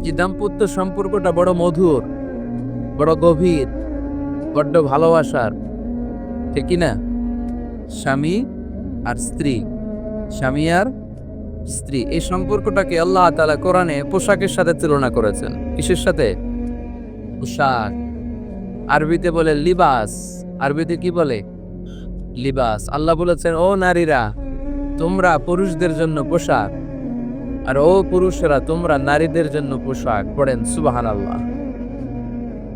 এই দাম্পত্য সম্পর্কটা বড় মধুর, বড় গভীর, বড্ড ভালোবাসার, ঠিক কি না? স্বামী আর স্ত্রী, স্বামী আর স্ত্রী, এই সম্পর্কটাকে আল্লাহ তাআলা কোরআনে পোশাকের সাথে তুলনা করেছেন। কিসের সাথে? পোশাক। আরবিতে বলে লিবাস। আরবিতে কি বলে? লিবাস। আল্লাহ বলেছেন, ও নারীরা, তোমরা পুরুষদের জন্য পোশাক, আর ও পুরুষেরা তোমরা নারীদের জন্য পোশাক। পড়েন সুবহানাল্লাহ।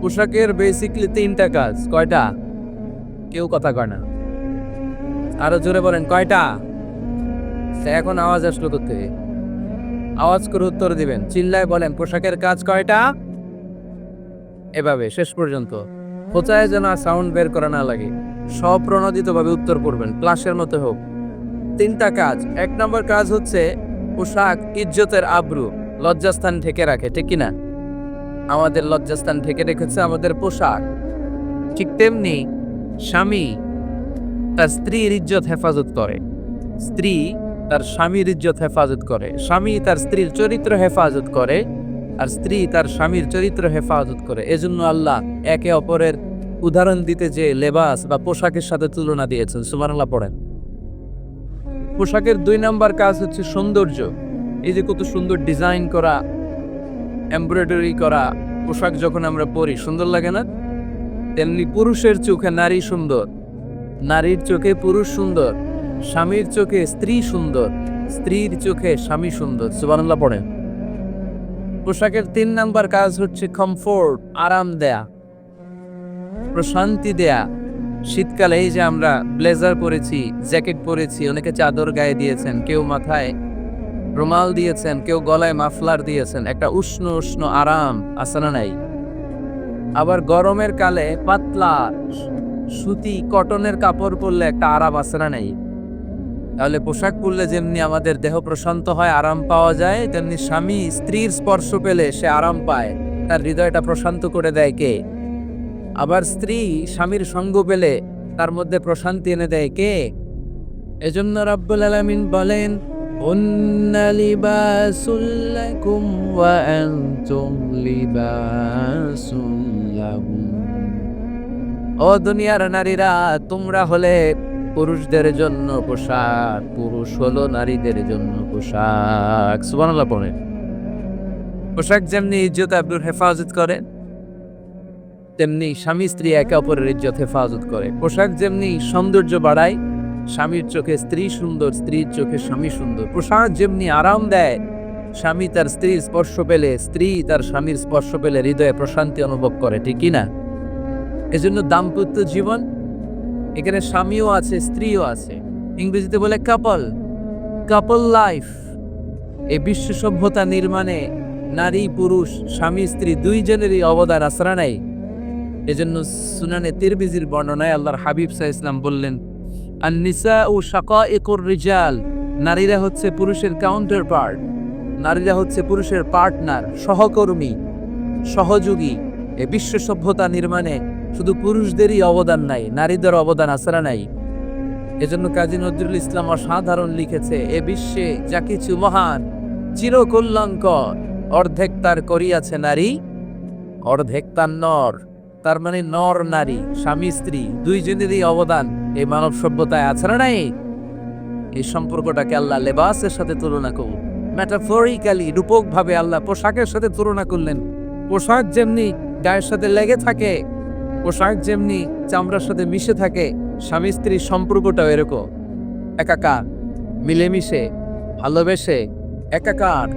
পোশাকের বেসিকলি তিনটা কাজ। কয়টা? কেউ কথা কয় না। আরো জোরে বলেন, কয়টা? এখন আওয়াজ আসলো কোত্থেকে? আওয়াজ করে উত্তর দিবেন, চিল্লায় বলেন, পোশাকের কাজ কয়টা? এভাবে শেষ পর্যন্ত কোথায় যেন সাউন্ড বের করা না লাগে, স্বপ্রণোদিত ভাবে উত্তর করবেন, ক্লাসের মতো হোক। তিনটা কাজ। এক নম্বর কাজ হচ্ছে পোশাক ইজ্জতের আব্রু, লজ্জাস্থান ঢেকে রাখে, ঠিক কিনা? আমাদের লজ্জাস্থান ঢেকে রেখেছে আমাদের পোশাক। ঠিক তেমনি স্বামী তার স্ত্রীর ইজ্জত হেফাজত করে, স্ত্রী তার স্বামীর ইজ্জত হেফাজত করে, স্বামী তার স্ত্রীর চরিত্র হেফাজত করে, আর স্ত্রী তার স্বামীর চরিত্র হেফাজত করে। এজন্য আল্লাহ একে অপরের উদাহরণ দিতে যে লেবাস বা পোশাকের সাথে তুলনা দিয়েছেন। সুবহানাল্লাহ পড়েন। পোশাকের দুই নাম্বার কাজ হচ্ছে সৌন্দর্য। এই যে কত সুন্দর ডিজাইন করা, এমব্রয়ডারি করা পোশাক যখন আমরা পরি সুন্দর লাগে না? তেমনি পুরুষের চোখে নারী সুন্দর, নারীর চোখে পুরুষ সুন্দর, স্বামীর চোখে স্ত্রী সুন্দর, স্ত্রীর চোখে স্বামী সুন্দর। সুবহানাল্লাহ পড়েন। পোশাকের তিন নাম্বার কাজ হচ্ছে কমফোর্ট, আরাম দেয়া, প্রশান্তি দেয়া। শীতকালে এই যে আমরা ব্লেজার পরেছি, জ্যাকেট পরেছি, অনেকে চাদর গায়ে দিয়েছেন, কেউ মাথায় রুমাল দিয়েছেন, কেউ গলায় মাফলার দিয়েছেন, একটা উষ্ণ উষ্ণ আরাম আছে না নাই? আবার গরমের কালে পাতলা সুতি কটনের কাপড় পরলে একটা আরাম আছে না নাই? তাহলে পোশাক পরলে যেমনি আমাদের দেহ প্রশান্ত হয়, আরাম পাওয়া যায়, তেমনি স্বামী স্ত্রীর স্পর্শ পেলে সে আরাম পায়, তার হৃদয়টা প্রশান্ত করে দেয় কে? আবার স্ত্রী স্বামীর সঙ্গ পেলে তার মধ্যে প্রশান্তি এনে দেয় কে? এজন্য রাব্বুল আলামিন বলেন, হুন্না লিবাসুল লাকুম ওয়া আনতুম লিবাসুল লাহুম। ও দুনিয়ার নারীরা, তোমরা হলে পুরুষদের জন্য পোশাক, পুরুষ হলো নারীদের জন্য পোশাক। সুবহানাল্লাহ পড়েন। পোশাক যেমনি ইজ্জত আব্রুর হেফাজত করে, তেমনি স্বামী স্ত্রী একে অপরের ইজ্জত হেফাজত করে। পোশাক যেমনি সৌন্দর্য বাড়ায়, স্বামীর চোখে স্ত্রী সুন্দর, স্ত্রীর চোখে স্বামী সুন্দর। পোশাক যেমনি আরাম দেয়, স্বামী তার স্ত্রীর স্পর্শ পেলে, স্ত্রী তার স্বামীর স্পর্শ পেলে হৃদয়ে প্রশান্তি অনুভব করে, ঠিক কি না? এজন্য দাম্পত্য জীবন, এখানে স্বামীও আছে স্ত্রীও আছে, ইংরেজিতে বলে কাপল, কাপল লাইফ। এই বিশ্ব সভ্যতা নির্মাণে নারী পুরুষ, স্বামী স্ত্রী দুইজনেরই অবদান আসরা নাই। এজন্য সুনানে তিরমিজির বর্ণনায় আল্লাহর হাবিব সাল্লাল্লাহু আলাইহি ওয়াসাল্লাম বললেন, আন-নিসাউ শাকাইকুর রিজাল, নারীরা হচ্ছে পুরুষের কাউন্টার পার্ট, নারীরা হচ্ছে পুরুষের পার্টনার, সহকর্মী, সহযোগী। এই বিশ্ব সভ্যতা নির্মাণে শুধু পুরুষদেরই অবদান নাই, নারীদের অবদান আসরা নাই। এজন্য কাজী নজরুল ইসলাম অসাধারণ লিখেছে, এ বিশ্বে যা কিছু মহান চিরকল্যাণকর, অর্ধেক তার করিয়াছে নারী, অর্ধেক তার নর। তার মানে নর নারী, স্বামী স্ত্রী দুইজনেরই অবদান এই মানব সভ্যতায় আছে না নাই? এই সম্পর্কটাকে আল্লাহ লেবাসের সাথে তুলনা করুন, মেটাফরিক্যালি, রূপক ভাবে আল্লাহ পোশাকের সাথে তুলনা করলেন। পোশাক যেমনি গায়ের সাথে লেগে থাকে, পোশাক যেমনি চামড়ার সাথে মিশে থাকে, স্বামী স্ত্রীর সম্পর্কটাও এরকম একাকার, মিলেমিশে, ভালোবেসে একাকার।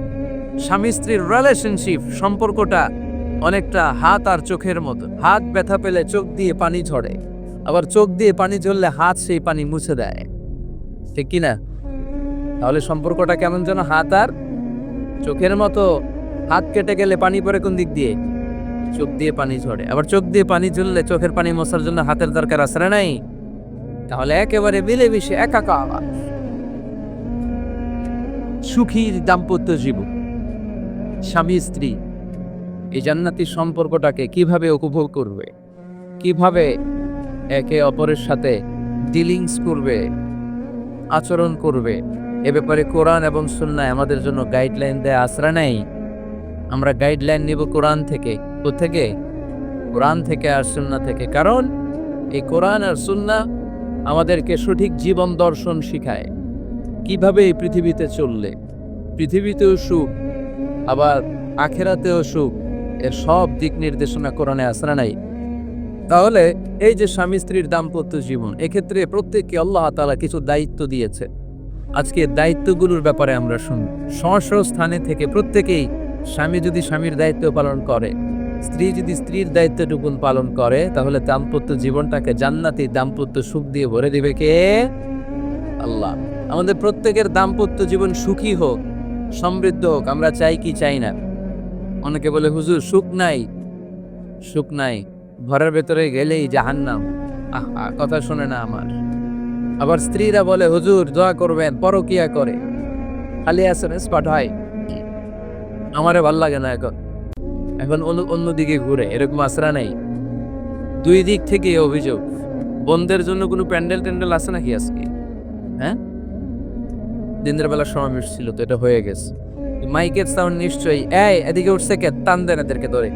স্বামী স্ত্রীর রিলেশনশিপ সম্পর্কটা অনেকটা হাত আর চোখের মতো। হাত ব্যথা পেলে চোখ দিয়ে পানি ঝরে, আবার চোখ দিয়ে পানি ঝরলে হাত সেই পানি মুছে দেয়, ঠিক কিনা? তাহলে সম্পর্কটা কেমন যেন হাত আর চোখের মতো। হাত কেটে গেলে পানি পড়ে কোন দিক দিয়ে? চোখ দিয়ে পানি ঝরে। আবার চোখ দিয়ে পানি ঝরলে চোখের পানি মোছার জন্য হাতের দরকার আছে না নাই? তাহলে একেবারে মিলেমিশে একাকার সুখীর দাম্পত্য জীবন, স্বামী স্ত্রী এই জান্নাতি সম্পর্কটাকে কিভাবে উপভোগ করবে, কিভাবে একে অপরের সাথে ডিলিংস করবে, আচরণ করবে, এ ব্যাপারে কোরআন এবং সুন্নাহ আমাদের জন্য গাইডলাইন দেয়া আসরা নাই। আমরা গাইডলাইন নিব কোরআন থেকে। কোত্থেকে? কোরআন থেকে আর সুন্নাহ থেকে। কারণ এই কোরআন আর সুন্নাহ আমাদেরকে সঠিক জীবন দর্শন শিখায়, কিভাবে এই পৃথিবীতে চললে পৃথিবীতেও সুখ, আবার আখেরাতেও সুখ, এর সব দিক নির্দেশনা কোরআনে আছে না নাই? তাহলে এই যে স্বামী স্ত্রীর দাম্পত্য জীবন, এক্ষেত্রে প্রত্যেককে আল্লাহ তাআলা কিছু দায়িত্ব দিয়েছে। আজকে দায়িত্বগুলোর ব্যাপারে আমরা শুনি। স্ব স্থানে থেকে প্রত্যেকেই, স্বামী যদি স্বামীর দায়িত্ব পালন করে, স্ত্রী যদি স্ত্রীর দায়িত্বটুকুন পালন করে, তাহলে দাম্পত্য জীবনটাকে জান্নাতি দাম্পত্য সুখ দিয়ে ভরে দিবে কে? আল্লাহ। আমাদের প্রত্যেকের দাম্পত্য জীবন সুখী হোক, সমৃদ্ধ হোক, আমরা চাই কি চাই না? অনেকে বলে হুজুর সুখ নাই, সুখ নাই, ঘরের ভেতরে গেলেই জাহান্নাম। আহা, কথা শোনে না আমার। আবার স্ত্রীরা বলে হুজুর দোয়া করবেন, পরকিয়া করে, খালি এসএমএস পাঠায়, আমারে ভাল লাগে না, এখন এখন অন্যদিকে ঘুরে, এরকম আসরা নাই? দুই দিক থেকে অভিযোগ। বন্ধের জন্য কোনো প্যান্ডেল ট্যান্ডেল আছে নাকি আজকে? হ্যাঁ, দিনের বেলা সমাবেশ ছিল তো, এটা হয়ে গেছে। মাইকের সাউন্ড নিশ্চয়ই। এই এদিকে উঠছে কে? টান দেন এদেরকে ধরে,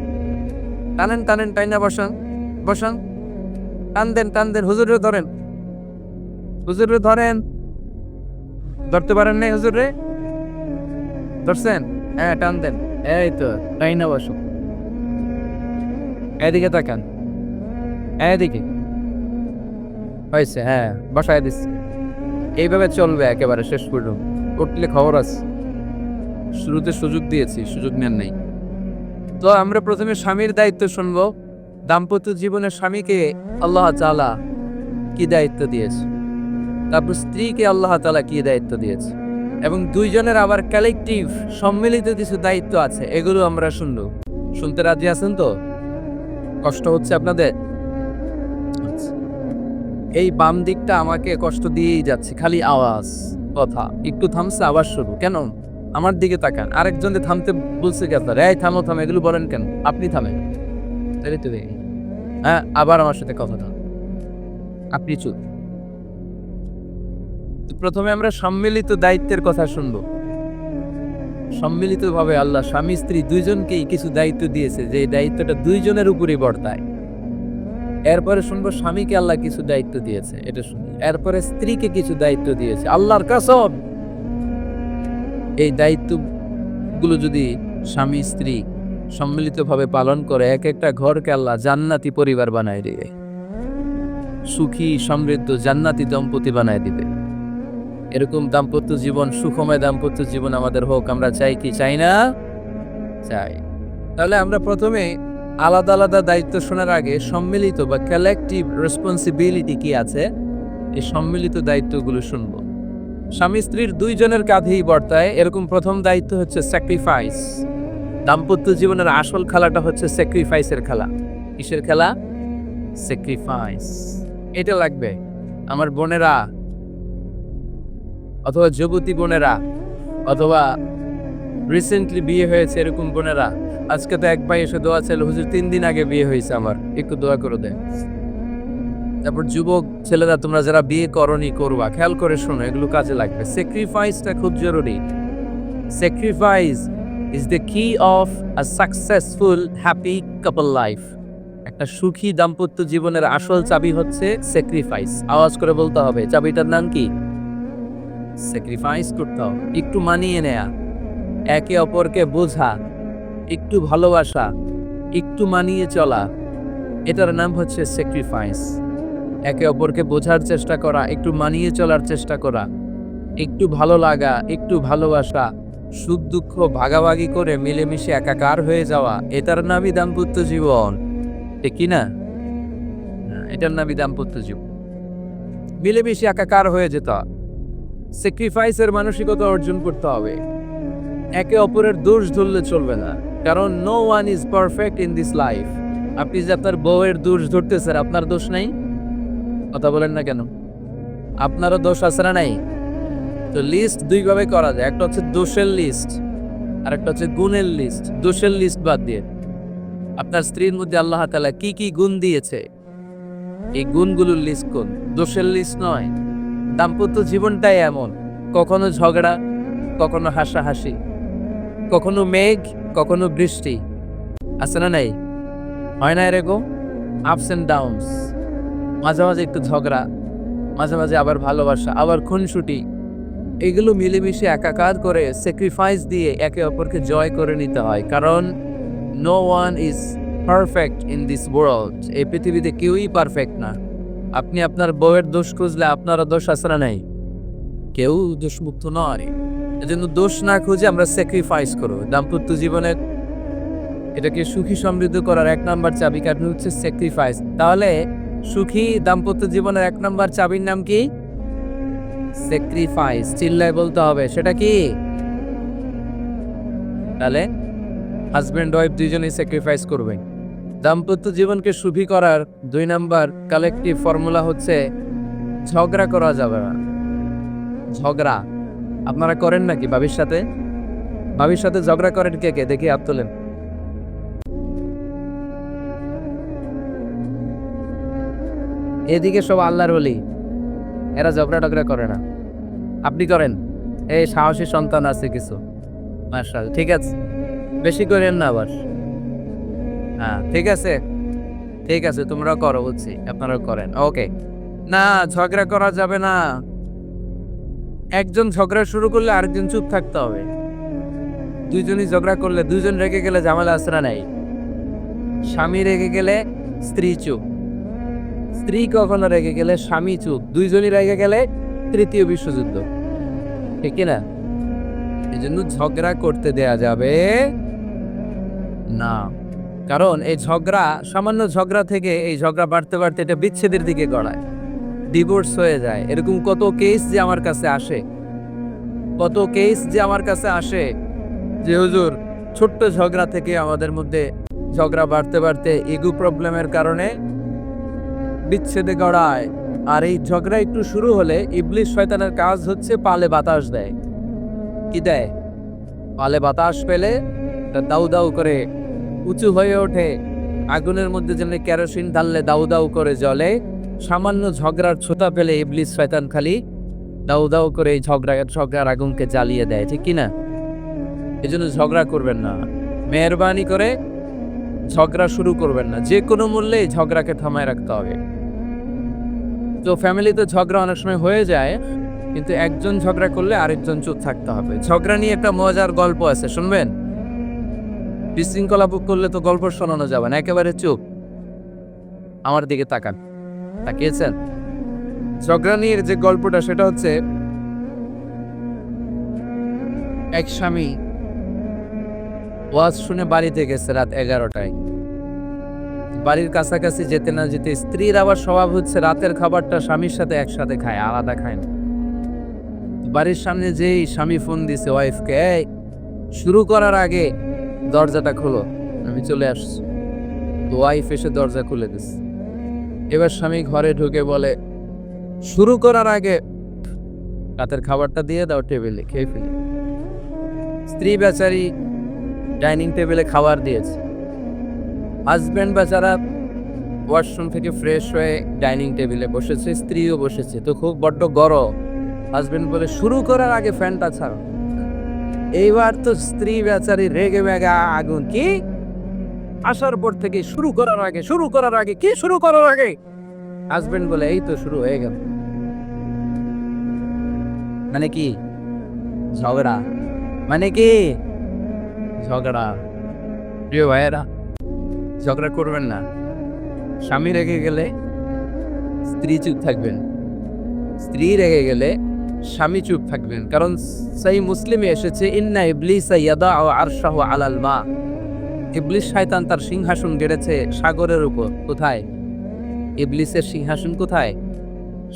টানেন টানেন, টাইনা বসান বসান, টান দেন টান দেন, হুজুরে ধরেন, হুজুরে ধরেন। ধরতে পারেন নাই হুজুরে? ধরছেন? হ্যাঁ, টান দেন। এই তো, টাইনা বসো। এদিকে তাকান, এদিকে হয়েছে। হ্যাঁ, বসায় দিচ্ছি। এইভাবে চলবে একেবারে শেষ পর্যন্ত। উঠলে খবর আছে। শুরুতে সুযোগ দিয়েছি, সুযোগ নেন নাই। তো আমরা প্রথমে স্বামীর দায়িত্ব শুনবো। দাম্পত্য জীবনে স্বামীকে আল্লাহ তাআলা কি দায়িত্ব দিয়েছে, তারপর স্ত্রীকে আল্লাহ তাআলা কি দায়িত্ব দিয়েছে, এবং দুইজনের আবার কালেকটিভ সম্মিলিত কিছু দায়িত্ব আছে, এগুলো আমরা শুনবো। শুনতে রাজি আছেন তো? কষ্ট হচ্ছে আপনাদের? আচ্ছা। এই বাম দিকটা আমাকে কষ্ট দিয়েই যাচ্ছে, খালি আওয়াজ, কথা। একটু থামছে আবার শুরু। কেন? আমার দিকে তাকান। আরেকজন থামতে বলছে কে আপনার? এই থামো থামো, এগুলো বলেন কেন? আপনি থামেন। তাহলে তো হ্যাঁ, আবার আমার সাথে কথা বল। আপনি চুপ। প্রথমে আমরা সম্মিলিত দায়িত্বের কথা শুনবো। সম্মিলিতভাবে আল্লাহ স্বামী স্ত্রী দুইজনকেই কিছু দায়িত্ব দিয়েছে, যে দায়িত্বটা দুইজনের উপরই বর্তায়। এরপরে শুনবো স্বামীকে আল্লাহ কিছু দায়িত্ব দিয়েছে, এটা শুনি। এরপরে স্ত্রীকে কিছু দায়িত্ব দিয়েছে, আল্লাহর কসম এই দায়িত্বগুলো যদি স্বামী স্ত্রী সম্মিলিতভাবে পালন করে, এক একটা ঘরকে আল্লাহ জান্নাতি পরিবার বানায় দিবে, সুখী সমৃদ্ধ জান্নাতি দম্পতি বানায় দিবে। এরকম দাম্পত্য জীবন, সুখময় দাম্পত্য জীবন আমাদের হোক। আমরা চাই কি চাই না? চাই। তাহলে আমরা প্রথমে আলাদা আলাদা দায়িত্ব শোনার আগে সম্মিলিত বা কালেকটিভ রেসপন্সিবিলিটি কি আছে, এই সম্মিলিত দায়িত্বগুলো শুনবো। স্বামী স্ত্রীর দুইজনের কাঁধেই বর্তায় এরকম প্রথম দায়িত্ব হচ্ছে স্যাক্রিফাইস। দাম্পত্য জীবনের আসল খেলাটা হচ্ছে স্যাক্রিফাইসের খেলা। কিসের খেলা? স্যাক্রিফাইস। এটা লাগবে আমার বোনেরা, অথবা যুবতী বোনেরা, অথবা রিসেন্টলি বিয়ে হয়েছে এরকম বোনেরা। আজকে তো এক ভাই এসে দোয়া চাইল, হুজুর 3 দিন আগে বিয়ে হয়েছে আমার, একটু দোয়া করে দেন। তারপর যুবক ছেলেরা, তোমরা যারা বিয়ে করনি করবা, খেয়াল করে শোনো, এগুলো কাজে লাগবে। স্যাক্রিফাইসটা খুব জরুরি। স্যাক্রিফাইস ইজ দ্য কি of a successful happy couple life. একটা সুখী দাম্পত্য জীবনের আসল চাবি হচ্ছে স্যাক্রিফাইস। আওয়াজ করে বলতে হবে, চাবিটার নাম কি? স্যাক্রিফাইস করতে হবে, একটু মানিয়ে নেয়া, একে অপরকে বোঝা, একটু ভালোবাসা, একটু মানিয়ে চলা, এটার নাম হচ্ছে স্যাক্রিফাইস। একে অপরকে বোঝার চেষ্টা করা, একটু মানিয়ে চলার চেষ্টা করা, একটু ভালো লাগা, একটু ভালোবাসা, সুখ দুঃখ ভাগাভাগি করে মিলেমিশে একাকার হয়ে যাওয়া, এটার নামই দাম্পত্য জীবন। ঠিক কি না? এটার নামই দাম্পত্য জীবন। মিলেমিশে একাকার হয়ে যেত। স্যাক্রিফাইসের মানসিকতা অর্জন করতে হবে। একে অপরের দোষ ধরলে চলবে না, কারণ no one is perfect in this life. আপনি যে আপনার বউয়ের দোষ ধরতেছেন, আপনার দোষ নাই? কথা বলেন না কেন? আপনারও দোষ আছে না নাই? তো লিস্ট দুই ভাবে করা যায়, একটা হচ্ছে দোষের লিস্ট, আর একটা হচ্ছে গুণের লিস্ট। দোষের লিস্ট বাদ দিয়ে আপনার স্ত্রীর মধ্যে আল্লাহ তাআলা কি কি গুণ দিয়েছে, এই গুণগুলোর লিস্ট কোন, দোষের লিস্ট নয়। দাম্পত্য জীবনটাই এমন, কখনো ঝগড়া, কখনো হাসাহাসি, কখনো মেঘ, কখনো বৃষ্টি, আছে না নাই? হয় না এরকম? আপস এন্ড ডাউনস, মাঝে মাঝে একটু ঝগড়া, মাঝে মাঝে আবার ভালোবাসা, আবার খুনসুটি, এগুলো মিলেমিশে একাকার করে স্যাক্রিফাইস দিয়ে একে অপরকে জয় করে নিতে হয়। কারণ no one is perfect in this world. এই পৃথিবীতে কেউই পারফেক্ট না। আপনি আপনার বউয়ের দোষ খুঁজলে আপনারও দোষ আছে না নাই? কেউ দোষমুক্ত নয়। এজন্য দোষ না খুঁজে আমরা স্যাক্রিফাইস করব। দাম্পত্য জীবনের এটাকে সুখী সমৃদ্ধ করার 1 নাম্বার চাবিকাঠি হচ্ছে স্যাক্রিফাইস। তাহলে সুখী দাম্পত্য জীবনের 1 নাম্বার চাবির নাম কি? স্যাক্রিফাইস। চিল্লায় বলতে হবে, সেটা কি? তাহলে হাজব্যান্ড ওয়াইফ দুইজনেই স্যাক্রিফাইস করবে। দাম্পত্য জীবনকে সুখী করার 2 নাম্বার কালেকটিভ ফর্মুলা হচ্ছে ঝগড়া করা যাবে না। ঝগড়া আপনারা করেন নাকি ভাবির সাথে? ভাবির সাথে ঝগড়া করেন কে কে? দেখি হাত তোলেন। এদিকে সব আল্লাহর ওলি, এরা ঝগড়া টগড়া করে না। আপনি করেন? এই সাহসী সন্তান আছে কিছু, মাশাআল্লাহ। ঠিক আছে, বেশি করেন না আবার। হ্যাঁ ঠিক আছে, ঠিক আছে, তোমরা করো, বলছি আপনারা করেন। ওকে, না ঝগড়া করা যাবে না। একজন ঝগড়া শুরু করলে আরেকজন চুপ থাকতে হবে। দুইজনই ঝগড়া করলে, দুইজন রেগে গেলে ঝামেলা আছে না নাই? স্বামী রেগে গেলে স্ত্রী চুপ, স্ত্রী কখনো রেগে গেলে স্বামী চুপ, দুইজনই রেগে গেলে তৃতীয় বিশ্বযুদ্ধ, ঠিক না? এই জন্য ঝগড়া করতে দেয়া যাবে না। কারণ এই ঝগড়া, সামান্য ঝগড়া থেকে এই ঝগড়া বাড়তে বাড়তে এটা বিচ্ছেদের দিকে গড়ায়, ডিভোর্স হয়ে যায়। এরকম কত কেস যে আমার কাছে আসে, কত কেস যে আমার কাছে আসে যে হুজুর ছোট্ট ঝগড়া থেকে আমাদের মধ্যে ঝগড়া বাড়তে বাড়তে ইগো প্রবলেমের কারণে বিচ্ছেদে গড়ায়। আর এই ঝগড়া একটু শুরু হলে ইবলিস শয়তানের কাজ হচ্ছে পালে বাতাস দেয়। কি দেয়? পালে বাতাস পেলে দাউ দাউ করে উঁচু হয়ে ওঠে। আগুনের মধ্যে যেন কেরোসিন ঢাললে দাউ দাউ করে জ্বলে, সামান্য ঝগড়ার ছোটা পেলে ইবলিস শয়তান খালি দাউ দাউ করে এই ঝগড়ার আগুনকে জ্বালিয়ে দেয়, ঠিক কিনা? এজন্য ঝগড়া করবেন না, মেহরবানি করে ঝগড়া শুরু করবেন না। যে কোনো মূল্যে ঝগড়াকে থামায় রাখতে হবে। তো ফ্যামিলিতে ঝগড়া অনেক সময় হয়ে যায়, কিন্তু একজন ঝগড়া করলে আরেকজন চুপ থাকতে হবে। ঝগড়া নিয়ে একটা মজার গল্প আছে, শুনবেন? বিশৃঙ্খলা করলে তো গল্প শোনানো যাবে না, একেবারে চুপ। আমার দিকে তাকান, তাকিয়েছেন? ঝগড়া নিয়ে যে গল্পটা সেটা হচ্ছে, এক স্বামী ওয়াজ শুনে বাড়িতে গেছে রাত 11টায়। বাড়ির কাছাকাছি যেতে না যেতে স্ত্রীর আবার স্বভাব হচ্ছে রাতের খাবারটা স্বামীর সাথে একসাথে খায়, আলাদা খায় না। বাড়ির সামনে যেই স্বামী ফোন দিছে ওয়াইফকে, এই শুরু করার আগে দরজাটা খোলো, আমি চলে আসছি। তো ওয়াইফ এসে দরজা খুলে দিচ্ছে। এবার স্বামী ঘরে ঢুকে বলে, শুরু করার আগে রাতের খাবারটা দিয়ে দাও টেবিলে, খেয়ে ফেলি। স্ত্রী বেচারি ডাইনিং টেবিলে খাবার দিয়েছে, হাজব্যান্ড বেচারা ওয়াশরুম থেকে ফ্রেশ হয়ে ডাইনিং টেবিলে বসেছে, স্ত্রীও বসেছে। তো খুব বড্ড গরম। হাজব্যান্ড বলে, শুরু করার আগে ফ্যানটা ছাড়ো। এইবার তো স্ত্রী বেচারি রেগে মেগে আগুন, কি আসার পর থেকে শুরু করার আগে কি শুরু করার আগে? হাজব্যান্ড বলে, এই তো শুরু হয়ে গেল। মানে কি? ঝগড়া। মানে কি? ঝগড়া। প্রিয় ভাইয়েরা, ঝগড়া করবেন না। স্বামী রেগে গেলে স্ত্রী চুপ থাকবেন, স্ত্রী রেগে গেলে স্বামী চুপ থাকবেন। কারণ সেই মুসলিমে এসেছে, ইন্না ইবলিসা ইয়াদাউ আরশাহু আলাল মা। ইবলিস শয়তান তার সিংহাসন গেড়েছে সাগরের উপর। কোথায়? ইবলিসের সিংহাসন কোথায়?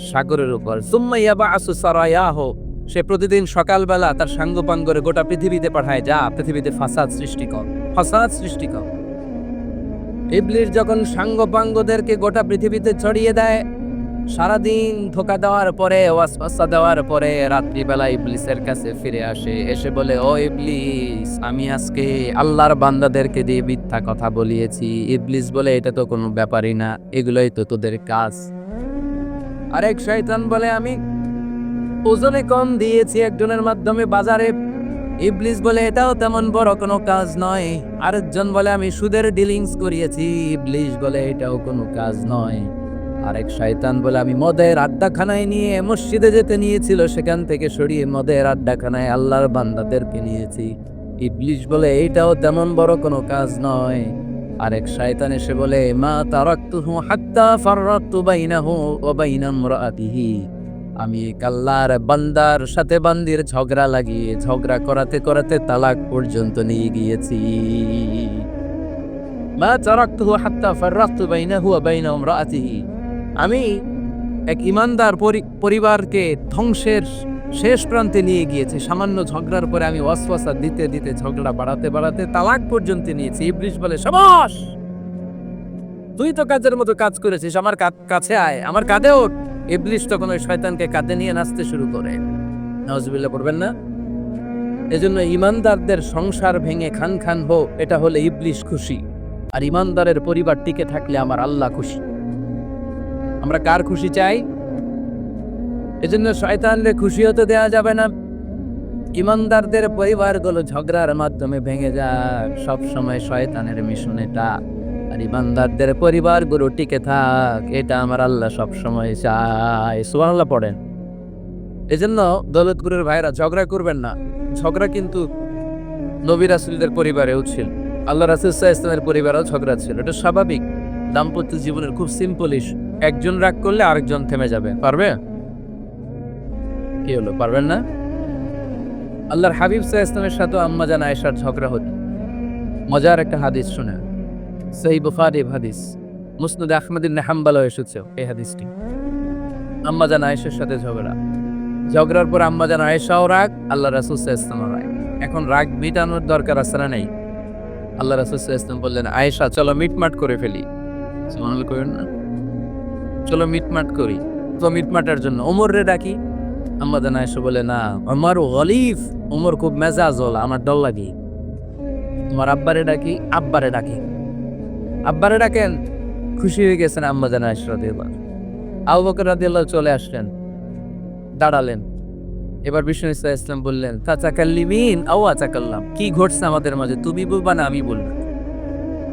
সাগরের উপর। সুম্মা ইয়াবাসু সারায়াহু, সে প্রতিদিন সকালবেলা তার সাঙ্গপাঙ্গরে গোটা পৃথিবীতে পাঠায়, যা পৃথিবীতে ফাসাদ সৃষ্টি কর, ফাসাদ সৃষ্টি কর। ইবলিস যখন সাঙ্গপাঙ্গদেরকে গোটা পৃথিবীতে ছড়িয়ে দেয়, সারাদিন ধোকা দেওয়ার পরে, ওয়াসওয়াসা দেওয়ার পরে রাত্রিবেলা ইবলিসের কাছে ফিরে আসে, এসে বলে, ও ইবলিস, আমি আজকে আল্লাহর বান্দাদেরকে দিয়ে মিথ্যা কথা বলিয়েছি। ইবলিস বলে, এটা তো কোনো ব্যাপারই না, এগুলোই তো তোদের কাজ। আরেক শয়তান বলে, আমি ওজনে কম দিয়েছি একজনের মাধ্যমে বাজারে, ইবলিস বলে এটাও তেমন বড় কোনো কাজ নয়। আরেকজন বলে আমি সুদের ডিলিংস করিয়েছি। ইবলিস বলে এটাও কোনো কাজ নয়। আরেক শয়তান বলে আমি মদের আড্ডাখানায় নিয়ে মসজিদে যেতে নিয়েছিল, সেখান থেকে সরিয়ে মদের আড্ডাখানায় আল্লাহর বান্দাদেরকে নিয়েছি। ইবলিস বলে এইটাও তেমন বড় কোনো কাজ নয়। আরেক শয়তান এসে বলে মা তারাকতুহু হাত্তা ফাররাকতু বাইনাহু ওয়া বাইনা ইমরাআতিহি, আমি এক আল্লাহর বান্দার সাথে বান্দির ঝগড়া লাগিয়ে ঝগড়া করাতে করাতে তালাক পর্যন্ত নিয়ে গিয়েছি। মা তারাকতুহু হাত্তা ফাররাকতু বাইনাহু ওয়া বাইনা ইমরাআতিহি, আমি এক ইমানদার পরিবারকে ধ্বংসের শেষ প্রান্তে নিয়ে গিয়েছি। সামান্য ঝগড়ার পরে আমি ওয়াসওয়াসা দিতে দিতে ঝগড়া বাড়াতে বাড়াতে তালাক পর্যন্ত নিয়েছি। ইবলিস বলে শাবাশ, তুই তো কাজের মতো কাজ করেছিস, আমার কাছে আয়, আমার কাঁধে ওঠ। ইবলিস তখন ওই শয়তানকে কাঁধে নিয়ে নাচতে শুরু করে। নাউজুবিল্লাহ পড়বেন না? এজন্য ইমানদারদের সংসার ভেঙে খান খান হোক, এটা হলে ইবলিস খুশি, আর ইমানদারের পরিবার টিকে থাকলে আমার আল্লাহ খুশি। আমরা কার খুশি চাই? এজন্য শয়তানরে খুশি হতে দেওয়া যাবে না। ইমানদারদের পরিবারগুলো ঝগড়ার মাধ্যমে ভেঙে যাক, সব সময় শয়তানের মিশন এটা। আর ইমানদারদের পরিবারগুলো টিকে থাক, এটা আমার আল্লাহ সব সময় চায়। সুবহানাল্লাহ পড়েন। এজন্য দৌলতপুরের ভাইরা ঝগড়া করবেন না। ঝগড়া কিন্তু নবী রাসূলদের পরিবারেও ছিল, আল্লাহ রাসূল সাল্লাল্লাহু আলাইহি ওয়াসাল্লামের পরিবারেও ঝগড়া ছিল। এটা স্বাভাবিক। দাম্পত্য জীবনের খুব সিম্পল ইস্যু। একজন রাগ করলে আরেকজন থেমে যাবে। পারবে? কি হলো, পারবেন না? আল্লাহর হাবিব সাল্লাল্লাহু আলাইহি ওয়াসাল্লামের সাথে আম্মা জান আয়েশার ঝগড়া হতো। মজার একটা হাদিস শুনে, সহিহ বুখারী হাদিস, মুসনাদ আহমদ ইবনে হাম্বল এসেছে এই হাদিসটি। আম্মা জান আয়েশার সাথে ঝগড়ার পর আম্মা জান আয়েশাও রাগ, আল্লাহ রাসূল সাল্লাল্লাহু আলাইহি ওয়াসাল্লামও রাগ। এখন রাগ মিটানোর দরকার আছে না নেই? আল্লাহ রাসূল সাল্লাল্লাহু আলাইহি ওয়াসাল্লাম বললেন, আয়েশা চলো মিটমাট করে ফেলি। সুবহানাল্লাহ করেন না? চলো মিটমাট করি। তো মিটমাটের জন্য ওমর রে ডাকি। আম্মা জান আয়েশা বলে না, ওমর গলিফ, ওমর খুব মেজাজ ওলা, আমার ডর লাগে। তোমার আব্বারে ডাকি। আব্বারে ডাকি। আব্বারে ডাকেন। খুশি হয়ে গেছেন আম্মা জান আয়েশা রাদিয়াল্লাহু আনহা। আবু বকর রাদিয়াল্লাহু চলে আসলেন, দাঁড়ালেন। এবার বিষ্ণু ইসা ইসলাম বললেন, তাতাকাল্লিমিন আও আতাকাল্লাম, কি ঘটছে আমাদের মাঝে, তুমি বলবা না আমি বলবো?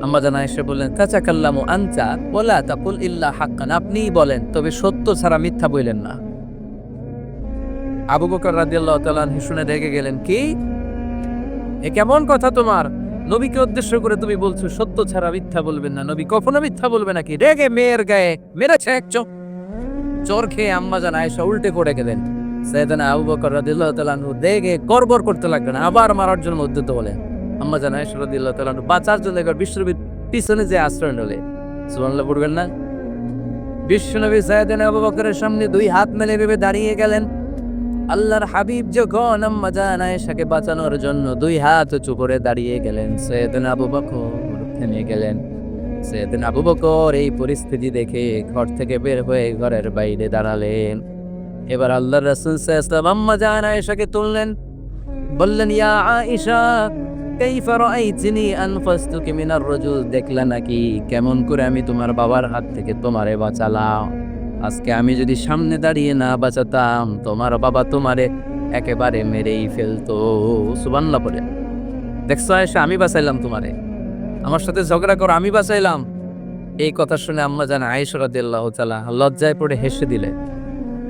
আম্মা জান আয়েশা বললেন, তাতাকাল্লামু আনতা ওয়ালা তাকুল ইল্লা হাক্কান, আপনিই বলেন তবে সত্য ছাড়া মিথ্যা বললেন না। আবু বকর রাদিয়াল্লাহু তাআলা আনহু শুনে রেগে গেলেন, কি এ কেমন কথা তোমার? নবীকে উদ্দেশ্য করে তুমি বলছো সত্য ছাড়া মিথ্যা বলবেন না, নবী কখনো মিথ্যা বলবে নাকি? রেগে মেয়ের গায়ে মেরেছে এক চোর খেয়ে আম্মা জান আয়েশা উল্টে পড়ে গেলেন। সাইয়েদনা আবু বকর রাদিয়াল্লাহু তাআলা আনহু রেগে গড়গড় করতে লাগলেন, আবার মারার জন্য উদ্যত হলেন। আম্মা জান আয়েশা রাদিয়াল্লাহু তাআলা আনহু বাঁচার জন্য এবার বিশ্বনবীর পিছনে যে আশ্রয় নিলেন। সুবহানাল্লাহ পড়বেন না? বিশ্বনবী সাইয়েদনা আবু বকরের সামনে দুই হাত মেলে ভেবে দাঁড়িয়ে গেলেন। আল্লাহর হাবিব যখন আম্মা জান আয়েশাকে বাঁচানোর জন্য দুই হাত উঁচু করে দাঁড়িয়ে গেলেন, সাইয়েদনা আবু বকর থেমে গেলেন। সাইয়েদনা আবু বকর এই পরিস্থিতি দেখে ঘর থেকে বের হয়ে ঘরের বাইরে দাঁড়ালেন। এবার আল্লাহর রাসূল সাল্লাল্লাহু আলাইহি ওয়াসাল্লাম আম্মা জান আয়েশাকে তুললেন, বললেন, ইয়া আয়েশা কাইফা রাআইতিনি আনফাসতুকি মিনার রাজুল, দেখলা নাকি কেমন করে আমি তোমার বাবার হাত থেকে তোমারে বাঁচালাম? আজকে আমি যদি সামনে দাঁড়িয়ে না বাঁচাতাম, তোমার বাবা তোমারে একেবারে মেরেই ফেলতো। সুবহানাল্লাহ বলে। দেখছো আয়েশা, আমি বাঁচাইলাম তোমারে, আমার সাথে ঝগড়া করো, আমি বাঁচাইলাম। এই কথা শুনে আম্মা জান আয়েশা রাদিয়াল্লাহু তাআলা লজ্জায় পড়ে হেসে দিলেন।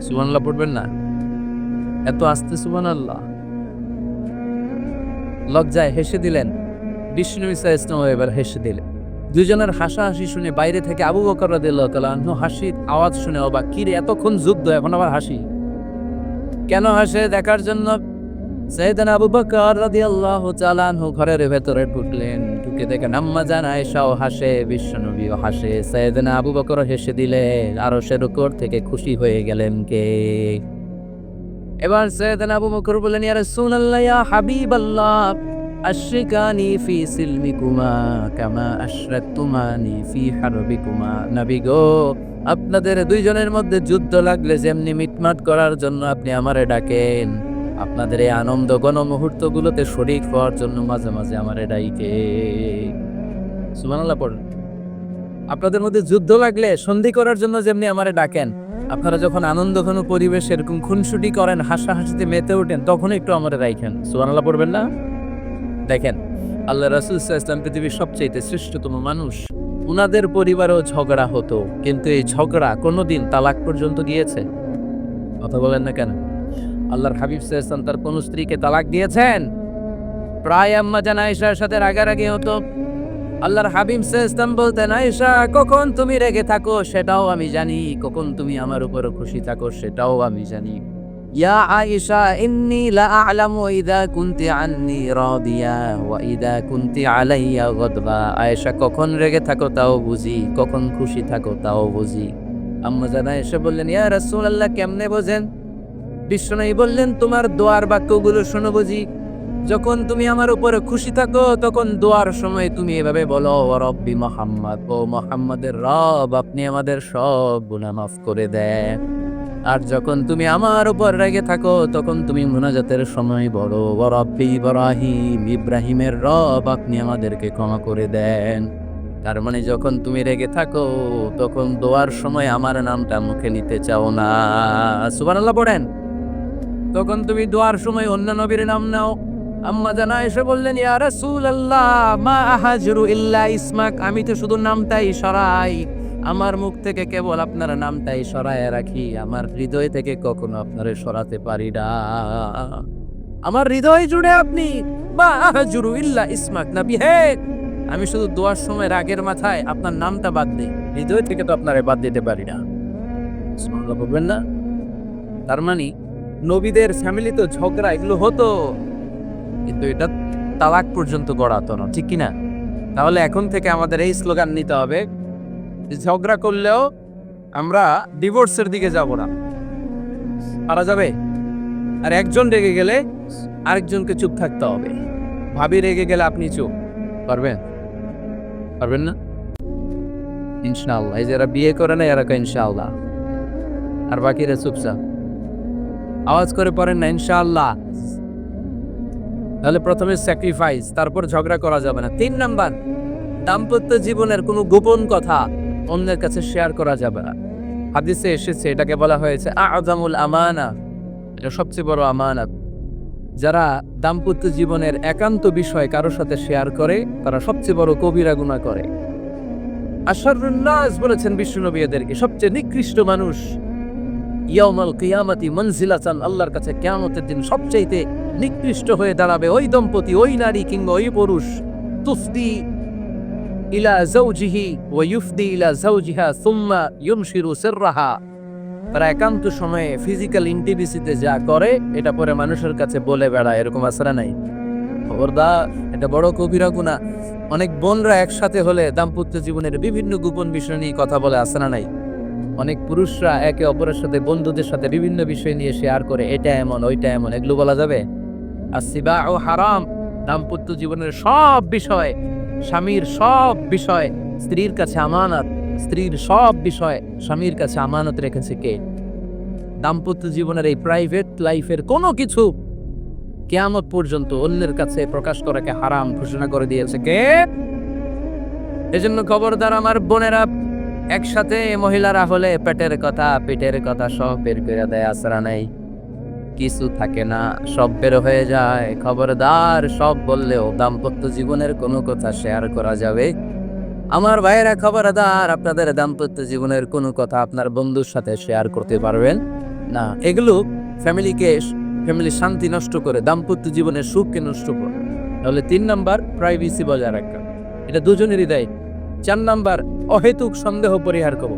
সুবহানাল্লাহ পড়বেন না? এত আস্তে সুবহানাল্লাহ। লজ্জায় হেসে দিলেন। বিষ্ণু ইসা ইসলাম এবার হেসে দিলেন। দুজনের হাসাহাসি শুনে বাইরে থেকে আবু বকর রাদিয়াল্লাহু তাআলা আনহু হাসির আওয়াজ শুনে অবাক, কি রে এতক্ষণ যুদ্ধ, এখন আবার হাসি কেন? হাসে দেখার জন্য সাইয়েদনা আবু বকর রাদিয়াল্লাহু তাআলা আনহু ঘরের ভেতরে ঢুকলেন। ঢুকে দেখেন আম্মা জান আয়েশাও হাসে, বিশ্বনবীও হাসে, সাইয়েদনা আবু বকর হেসে দিলেন। আরশের উপর থেকে খুশি হয়ে গেলেন কে? এবার সাইয়েদনা আবু বকর বললেন, ইয়া রাসূলুল্লাহ, ইয়া হাবিবাল্লাহ, আশরিকানি ফি সিলমিকুমা কামা আশরাকতুমানি ফি হারবিকুমা। নবী গো, আপনাদের দুইজনের মধ্যে যুদ্ধ লাগলে যেমনি মিটমাট করার জন্য আপনি আমারে ডাকেন, আপনাদের এই আনন্দ গণ মুহূর্তগুলোতে শরীক হওয়ার জন্য মাঝে মাঝে আমারে ডাইকে। সুবহানাল্লাহ পড়েন। আপনাদের মধ্যে যুদ্ধ লাগলে সন্ধি করার জন্য যেমনি আমারে ডাকেন, আপনারা যখন আনন্দঘন পরিবেশ এরকম খুনসুটি করেন, হাসাহাসিতে মেতে ওঠেন, তখন একটু আমারে রাইখেন। সুবহানাল্লাহ পড়বেন না? দেখেন, আল্লাহ রাসূল সাল্লাল্লাহু আলাইহি ওয়াসাল্লাম পৃথিবীর সবচেয়ে শ্রেষ্ঠতম মানুষ। উনাদের পরিবারেও ঝগড়া হতো, কিন্তু এই ঝগড়া কোনোদিন তালাক পর্যন্ত গিয়েছে? কথা বলেন না কেন? আল্লাহর হাবিব সাল্লাল্লাহু আলাইহি ওয়াসাল্লাম তার কোন স্ত্রীকে তালাক দিয়েছেন? প্রায় আম্মা জান আয়েশার সাথে রাগারাগি হতো। আল্লাহর হাবিব সাল্লাল্লাহু আলাইহি ওয়াসাল্লাম বলতেন, আয়েশা কখন তুমি রেগে থাকো সেটাও আমি জানি, কখন তুমি আমার উপর খুশি থাকো সেটাও আমি জানি। ইয়া আয়েশা ইন্নী লা আ'লামু ইযা কুনতি আন্নী রাদিয়া ওয়া ইযা কুনতি আলাইয়া গাদবা। আয়েশা কখন রেগে থাকো তাও বুঝি, কখন খুশি থাকো তাও বুঝি। আম্মা জান আয়েশা বললেন, ইয়া রাসূলুল্লাহ কেমনে বোঝেন? বিশ্বনবী বললেন, তোমার দোয়ার বাক্যগুলো শোনো বুঝি। যখন তুমি আমার উপরে খুশি থাকো তখন দোয়ার সময় তুমি এভাবে বলো, ও রব্বি মুহাম্মদ, ও মুহাম্মাদের রব আপনি আমাদের সব গুনাহ মাফ করে দেন। আর যখন তুমি আমার উপর রেগে থাকো তখন তুমি মুনাজাতের সময় বলো, ও রব্বি ইব্রাহিম, ইব্রাহিমের রব আপনি আমাদেরকে ক্ষমা করে দেন। তার মানে যখন তুমি রেগে থাকো তখন দোয়ার সময় আমার নামটা মুখে নিতে চাও না। সুবহানাল্লাহ পড়েন। তখন তুমি দোয়ার সময় অন্য নবীর নাম নাও। আম্মা জানা এসে বললেন, ইয়া রাসূলুল্লাহ মা আহাজরু ইল্লা ইসমাক, আমি তো শুধু নামটাই সরাই, আমার মুখ থেকে কেবল আপনার নামটাই সরায় রাখি, আমার হৃদয় থেকে কখনো আপনারে সরাতে পারি না। আমার হৃদয় জুড়ে আপনি, মা আহাজরু ইল্লা ইসমাক, নবী হে আমি শুধু দোয়ার সময় রাগের মাথায় আপনার নামটা বাদ দিই, হৃদয় থেকে তো আপনারে বাদ দিতে পারি না। সুবহানাল্লাহ বলবেন না? তার মানে নবীদের ফ্যামিলি তো ঝগড়া এগুলো হতো, কিন্তু এটা তালাক পর্যন্ত গড়াতো না, ঠিক কিনা? তাহলে এখন থেকে আমাদের এই স্লোগান নিতে হবে যে ঝগড়া করলেও আমরা ডিভোর্সের দিকে যাব না। পারা যাবে? আর একজন রেগে গেলে আরেকজনকে চুপ থাকতে হবে। ভাবি রেগে গেলে আপনি চুপ, পারবেন? পারবেন না? ইনশাআল্লাহ। এই যারা বিয়ে করে না এরা ইনশাআল্লাহ, আর বাকিরা চুপচাপ। আওয়াজ করে পড়েন না ইনশাআল্লাহ। তাহলে প্রথমে স্যাক্রিফাইস, তারপর ঝগড়া করা যাবে না। 3 নাম্বার, দাম্পত্য জীবনের কোনো গোপন কথা অন্যের কাছে শেয়ার করা যাবে না। হাদিসে এসেছে, এটাকে বলা হয়েছে আ'যামুল আমানা, এটা সবচেয়ে বড় আমানত। যারা দাম্পত্য জীবনের একান্ত বিষয় কারোর সাথে শেয়ার করে তারা সবচেয়ে বড় কবিরা গুনাহ করে। আশরারুন নাস বলেছেন বিশ্বনবী এদেরকে, সবচেয়ে নিকৃষ্ট মানুষ। ইয়াউমাল কিয়ামাতি মানজিলাতান, আল্লাহর কাছে কিয়ামতের দিন সবচেয়ে নিকৃষ্ট হয়ে দাঁড়াবে ওই দম্পতি, ওই নারী কিংবা ওই পুরুষ। তুফদি ইলা যাওজিহি ওয়া ইউফদি ইলা যাওজিহা সুম্মা ইউমশিরু সিররাহা, তারা একান্ত সময়ে ফিজিক্যাল ইন্টিমেসিতে যা করে এটা পরে মানুষের কাছে বলে বেড়ায়, এরকম আসরা নাই? খবরদার, এটা বড় কবিরা গুনাহ। অনেক বোনরা একসাথে হলে দাম্পত্য জীবনের বিভিন্ন গোপন বিষয় নিয়ে কথা বলে, আসরা নাই? অনেক পুরুষরা একে অপরের সাথে, বন্ধুদের সাথে বিভিন্ন বিষয় নিয়ে শেয়ার করে, এটা এমন ওইটা এমন, এগুলো বলা যাবে? আসিবাউ হারাম, দাম্পত্য জীবনের সব বিষয়, স্বামীর সব বিষয় স্ত্রীর কাছে আমানত, স্ত্রীর সব বিষয় স্বামীর কাছে আমানত রেখেছে কে? দাম্পত্য জীবনের এই প্রাইভেট লাইফের কোনো কিছু কিয়ামত পর্যন্ত অন্যের কাছে প্রকাশ করাকে হারাম ঘোষণা করে দিয়েছে কে? এজন্য খবরদার আমার বোনেরা, একসাথে মহিলারা হলে পেটের কথা পিঠের কথা সব বের করে দেয়, আসরা নাই? কিছু থাকে না, সব বের হয়ে যায়। খবরদার, সব বললেও দাম্পত্য জীবনের কোনো কথা শেয়ার করা যাবে? আমার ভাইয়েরা খবরদার, আপনাদের দাম্পত্য জীবনের কোনো কথা আপনার বন্ধুর সাথে শেয়ার করতে পারবেন না। এগুলো ফ্যামিলির শান্তি নষ্ট করে, দাম্পত্য জীবনের সুখকে নষ্ট করে। তাহলে 3 নাম্বার, প্রাইভেসি বজায় রাখা, এটা দুজনেরই দায়িত্ব। 4 নাম্বার, অহেতুক সন্দেহ পরিহার করো।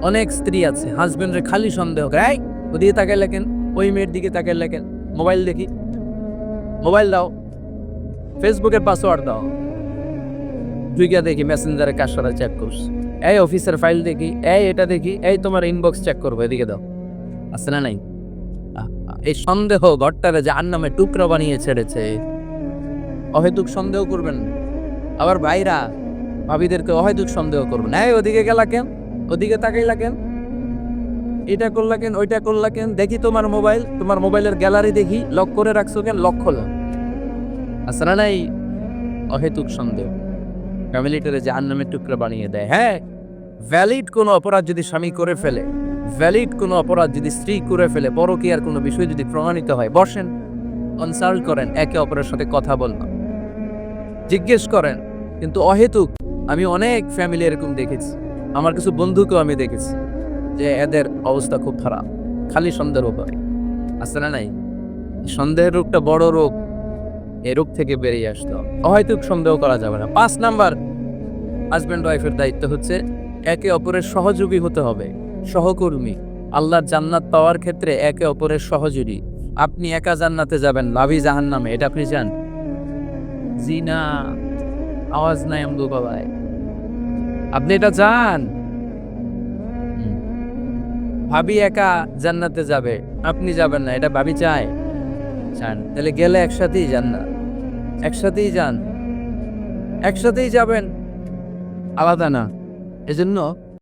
অনেক স্ত্রী আছে হাজবেন্ডের খালি সন্দেহ করে, এই ওদিকে তাকাই লেখেন, ওই মেয়ের দিকে তাকাই লেখেন, মোবাইল দেখি, মোবাইল দাও, ফেসবুকের পাসওয়ার্ড দাও, ঢুকিয়া দেখি মেসেঞ্জারে কার সাথে চেক করছ, এই অফিসের ফাইল দেখি, এই এটা দেখি, এই তোমার ইনবক্স চেক করবো, এদিকে দাও। আছে না নাই? এই সন্দেহ ঘরটারে জাহান্নামে টুকরা বানিয়ে ছেড়েছে। অহেতুক সন্দেহ করবেন না। আবার ভাইরা ভাবিদেরকে অহেতুক সন্দেহ করবেন, এই ওদিকে গেলা কেন, ওদিকে তাকাইলা কেন, এটা করলা কেন, ওইটা করলা কেন, দেখি তোমার মোবাইল, তোমার মোবাইলের গ্যালারি দেখি, লক করে রাখছো কেন, লক খোলো। আছে না নাই? অহেতুক সন্দেহ। ফ্যামিলিটারে জাহান্নামের টুকরা বানিয়ে দেয়। হ্যাঁ, ভ্যালিড কোনো অপরাধ যদি স্বামী করে ফেলে, ভ্যালিড কোনো অপরাধ যদি স্ত্রী করে ফেলে, পরকীয়ার কোনো বিষয় যদি প্রমাণিত হয়, বসেন, কনসাল্ট করেন, একে অপরের সাথে কথা বলুন, জিজ্ঞেস করেন। কিন্তু অহেতুক, আমি অনেক ফ্যামিলি এরকম দেখেছি, আমার কিছু বন্ধুকেও আমি দেখেছি যে এদের অবস্থা খুব খারাপ, খালি সন্দেহ করে। আসছে না নাই? সন্দেহের রোগটা বড় রোগ, এই রোগ থেকে বেরিয়ে আসতে হবে। অহেতুক সন্দেহ করা যাবে না। 5 নাম্বার, হাজব্যান্ড ওয়াইফের দায়িত্ব হচ্ছে একে অপরের সহযোগী হতে হবে, সহকর্মী। আল্লাহর জান্নাত পাওয়ার ক্ষেত্রে একে অপরের সহযোগী। আপনি একা জান্নাতে যাবেন, লাভি জাহান্নামে, এটা আপনি চান? জি না, আওয়াজ নাই আমদু বাবাই। আপনি এটা চান? ভাবি একা জান্নাতে যাবে, আপনি যাবেন না, এটা ভাবি চায়? চান। তাহলে গেলে একসাথেই যান না, একসাথেই যান, একসাথেই যাবেন, আলাদা না। এজন্য